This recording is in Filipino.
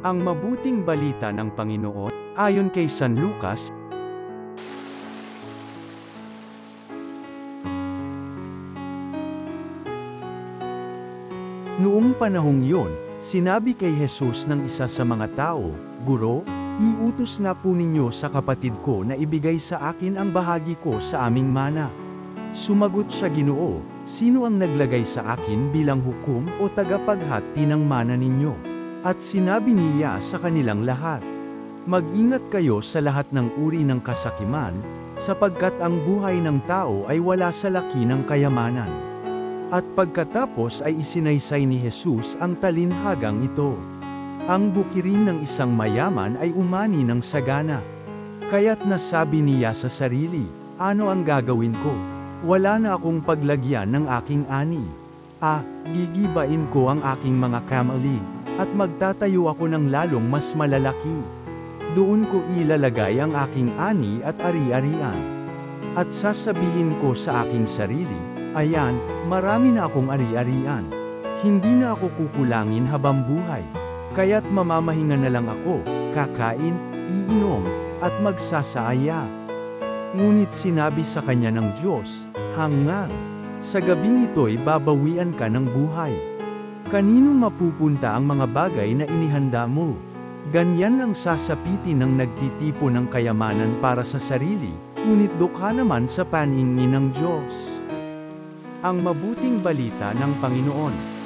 Ang mabuting balita ng Panginoon, ayon kay San Lucas. Noong panahong iyon, sinabi kay Jesus ng isa sa mga tao, "Guro, iutos nga po ninyo sa kapatid ko na ibigay sa akin ang bahagi ko sa aming mana." Sumagot siya, "Ginoo, sino ang naglagay sa akin bilang hukom o tagapaghati ng mana ninyo?" At sinabi niya sa kanilang lahat, "Mag-ingat kayo sa lahat ng uri ng kasakiman, sapagkat ang buhay ng tao ay wala sa laki ng kayamanan." At pagkatapos ay isinaysay ni Jesus ang talinhagang ito. Ang bukirin ng isang mayaman ay umani ng sagana. Kaya't nasabi niya sa sarili, "Ano ang gagawin ko? Wala na akong paglagyan ng aking ani. Gigibain ko ang aking mga kamalig, at magtatayo ako ng lalong mas malalaki. Doon ko ilalagay ang aking ani at ari-arian. At sasabihin ko sa aking sarili, ayan, marami na akong ari-arian. Hindi na ako kukulangin habang buhay. Kaya't mamamahinga na lang ako, kakain, iinom, at magsasaaya." Ngunit sinabi sa kanya ng Diyos, "Hangang, sa gabing ito'y babawian ka ng buhay. Kanino mapupunta ang mga bagay na inihanda mo?" Ganyan ang sasapitin ng nagtitipon ng kayamanan para sa sarili, ngunit dukha naman sa paningin ng Diyos. Ang mabuting balita ng Panginoon.